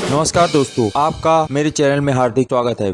नमस्कार दोस्तों, आपका मेरे चैनल में हार्दिक स्वागत है।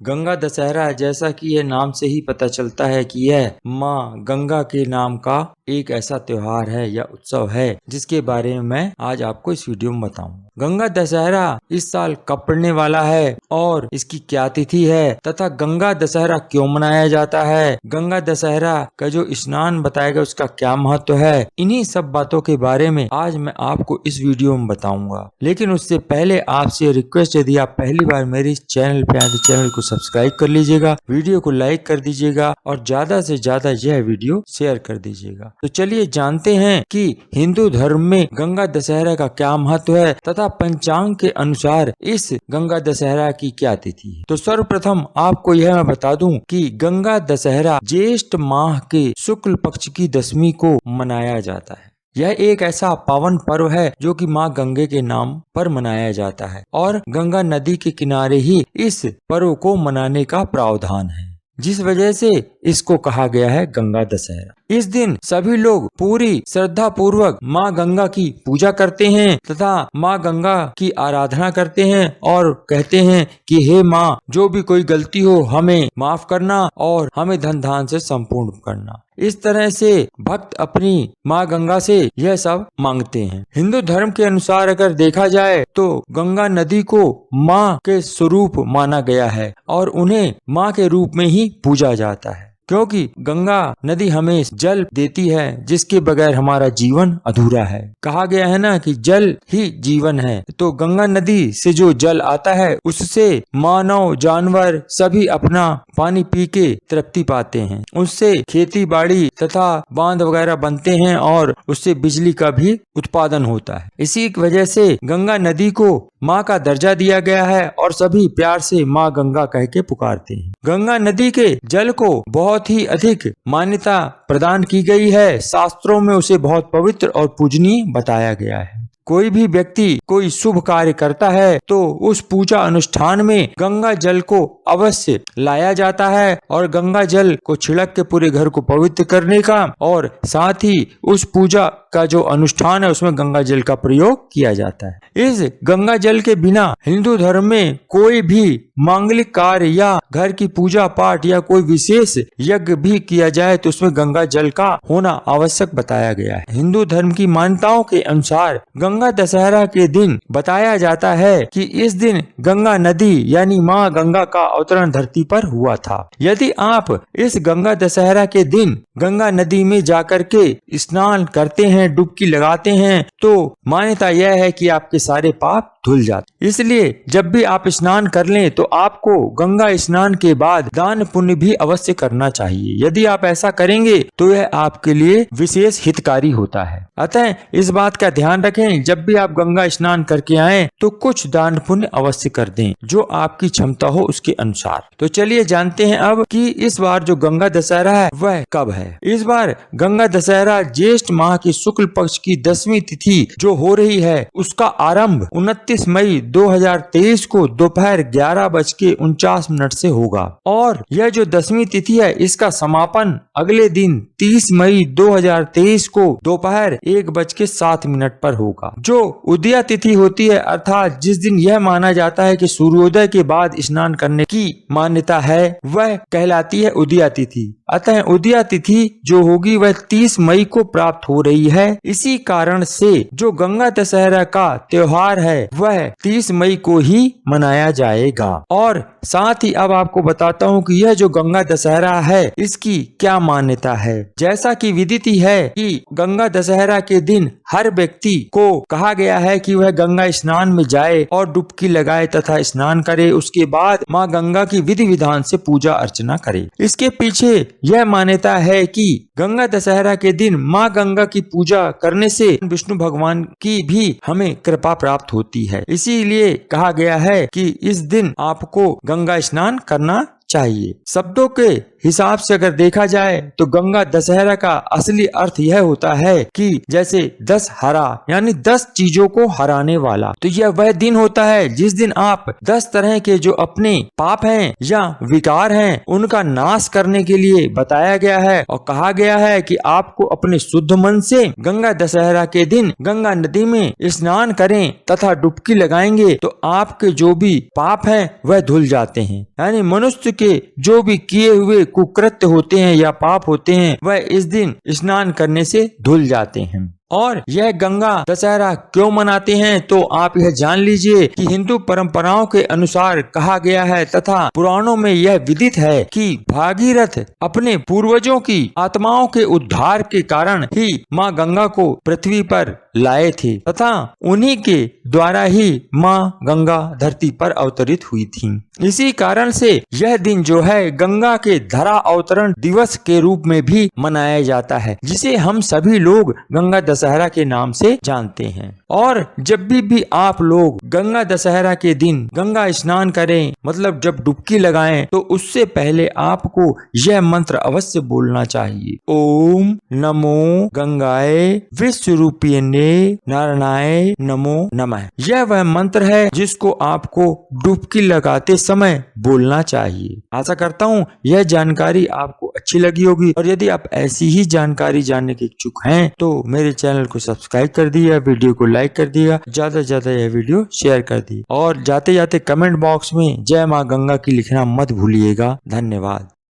गंगा दशहरा, जैसा कि यह नाम से ही पता चलता है कि यह माँ गंगा के नाम का एक ऐसा त्योहार है या उत्सव है जिसके बारे में मैं आज आपको इस वीडियो में बताऊंगा। गंगा दशहरा इस साल कब पड़ने वाला है और इसकी क्या तिथि है तथा गंगा दशहरा क्यों मनाया जाता है, गंगा दशहरा का जो स्नान बताया गया उसका क्या महत्व है, इन्हीं सब बातों के बारे में आज मैं आपको इस वीडियो में बताऊंगा। लेकिन उससे पहले आपसे रिक्वेस्ट, यदि आप पहली बार मेरे इस चैनल पे आए तो चैनल को सब्सक्राइब कर लीजिएगा, वीडियो को लाइक कर दीजिएगा और ज्यादा से ज्यादा यह वीडियो शेयर कर दीजिएगा। तो चलिए जानते हैं कि हिंदू धर्म में गंगा दशहरा का क्या महत्व है तथा पंचांग के अनुसार इस गंगा दशहरा की क्या तिथि है। तो सर्वप्रथम आपको यह मैं बता दूं कि गंगा दशहरा ज्येष्ठ माह के शुक्ल पक्ष की दशमी को मनाया जाता है। यह एक ऐसा पावन पर्व है जो कि माँ गंगे के नाम पर मनाया जाता है और गंगा नदी के किनारे ही इस पर्व को मनाने का प्रावधान है, जिस वजह से इसको कहा गया है गंगा दशहरा। इस दिन सभी लोग पूरी श्रद्धा पूर्वक माँ गंगा की पूजा करते हैं तथा माँ गंगा की आराधना करते हैं और कहते हैं कि हे माँ, जो भी कोई गलती हो हमें माफ करना और हमें धन धान से संपूर्ण करना। इस तरह से भक्त अपनी माँ गंगा से यह सब मांगते हैं। हिंदू धर्म के अनुसार अगर देखा जाए तो गंगा नदी को माँ के स्वरूप माना गया है और उन्हें माँ के रूप में ही पूजा जाता है, क्योंकि गंगा नदी हमें जल देती है जिसके बगैर हमारा जीवन अधूरा है। कहा गया है ना कि जल ही जीवन है, तो गंगा नदी से जो जल आता है उससे मानव जानवर सभी अपना पानी पी के तृप्ति पाते हैं, उससे खेती बाड़ी तथा बांध वगैरह बनते हैं और उससे बिजली का भी उत्पादन होता है। इसी वजह से गंगा नदी को माँ का दर्जा दिया गया है और सभी प्यार से माँ गंगा कह के पुकारते हैं। गंगा नदी के जल को बहुत ही अधिक मान्यता प्रदान की गई है। शास्त्रों में उसे बहुत पवित्र और पूजनीय बताया गया है। कोई भी व्यक्ति कोई शुभ कार्य करता है तो उस पूजा अनुष्ठान में गंगा जल को अवश्य लाया जाता है और गंगा जल को छिड़क के पूरे घर को पवित्र करने का और साथ ही उस पूजा का जो अनुष्ठान है उसमें गंगा जल का प्रयोग किया जाता है। इस गंगा जल के बिना हिंदू धर्म में कोई भी मांगलिक कार्य या घर की पूजा पाठ या कोई विशेष यज्ञ भी किया जाए तो उसमें गंगा जल का होना आवश्यक बताया गया है। हिंदू धर्म की मान्यताओं के अनुसार गंगा दशहरा के दिन बताया जाता है कि इस दिन गंगा नदी यानी माँ गंगा का अवतरण धरती पर हुआ था। यदि आप इस गंगा दशहरा के दिन गंगा नदी में जाकर के स्नान करते हैं, डुबकी लगाते हैं, तो मान्यता यह है कि आपके सारे पाप धुल जाते। इसलिए जब भी आप स्नान कर लें तो आपको गंगा स्नान के बाद दान पुण्य भी अवश्य करना चाहिए। यदि आप ऐसा करेंगे तो यह आपके लिए विशेष हितकारी होता है। अतः इस बात का ध्यान रखें, जब भी आप गंगा स्नान करके आएं तो कुछ दान पुण्य अवश्य कर दें जो आपकी क्षमता हो उसके अनुसार। तो चलिए जानते हैं अब कि इस बार जो गंगा दशहरा है वह कब है। इस बार गंगा दशहरा ज्येष्ठ माह की शुक्ल पक्ष की 10वीं तिथि जो हो रही है उसका आरंभ 29 मई 2023 को दोपहर 11:49 से होगा और यह जो 10वीं तिथि है इसका समापन अगले दिन 30 मई 2023 को दोपहर 1:07 पर होगा। जो उदया तिथि होती है, अर्थात जिस दिन यह माना जाता है कि सूर्योदय के बाद स्नान करने की मान्यता है, वह कहलाती है उदया तिथि। अतः उदया तिथि जो होगी वह 30 मई को प्राप्त हो रही है। इसी कारण से जो गंगा दशहरा का त्योहार है वह 30 मई को ही मनाया जाएगा। और साथ ही अब आपको बताता हूँ कि यह जो गंगा दशहरा है इसकी क्या मान्यता है। जैसा कि विदित ही है कि गंगा दशहरा के दिन हर व्यक्ति को कहा गया है कि वह गंगा स्नान में जाए और डुबकी लगाए तथा स्नान करे, उसके बाद माँ गंगा की विधि विधान से पूजा अर्चना करे। इसके पीछे यह मान्यता है कि गंगा दशहरा के दिन माँ गंगा की पूजा करने से विष्णु भगवान की भी हमें कृपा प्राप्त होती है। इसीलिए कहा गया है कि इस दिन आपको गंगा स्नान करना चाहिए। शब्दों के हिसाब से अगर देखा जाए तो गंगा दशहरा का असली अर्थ यह होता है कि जैसे 10 हरा यानी 10 चीजों को हराने वाला। तो यह वह दिन होता है जिस दिन आप 10 तरह के जो अपने पाप हैं या विकार हैं उनका नाश करने के लिए बताया गया है और कहा गया है कि आपको अपने शुद्ध मन से गंगा दशहरा के दिन गंगा नदी में स्नान करें तथा डुबकी लगाएंगे तो आपके जो भी पाप हैं वह धुल जाते हैं। यानी मनुष्य के जो भी किए हुए कुकृत्य होते हैं या पाप होते हैं वह इस दिन स्नान करने से धुल जाते हैं। और यह गंगा दशहरा क्यों मनाते हैं तो आप यह जान लीजिए कि हिंदू परंपराओं के अनुसार कहा गया है तथा पुराणों में यह विदित है कि भागीरथ अपने पूर्वजों की आत्माओं के उद्धार के कारण ही माँ गंगा को पृथ्वी पर लाए थे तथा उन्हीं के द्वारा ही माँ गंगा धरती पर अवतरित हुई थी। इसी कारण से यह दिन जो है गंगा के धरा अवतरण दिवस के रूप में भी मनाया जाता है, जिसे हम सभी लोग गंगा दशहरा के नाम से जानते हैं। और जब भी आप लोग गंगा दशहरा के दिन गंगा स्नान करें मतलब जब डुबकी लगाएं तो उससे पहले आपको यह मंत्र अवश्य बोलना चाहिए, ओम नमो गंगाए विश्वरूपिणे नारायणाय नमो नमः। यह वह मंत्र है जिसको आपको डुबकी लगाते समय बोलना चाहिए। आशा करता हूँ यह जानकारी आपको अच्छी लगी होगी और यदि आप ऐसी ही जानकारी जानने के इच्छुक हैं तो मेरे चैनल को सब्सक्राइब कर दिया, वीडियो को लाइक कर दिया, ज्यादा से ज्यादा यह वीडियो शेयर कर दी और जाते जाते कमेंट बॉक्स में जय माँ गंगा की लिखना मत भूलिएगा। धन्यवाद।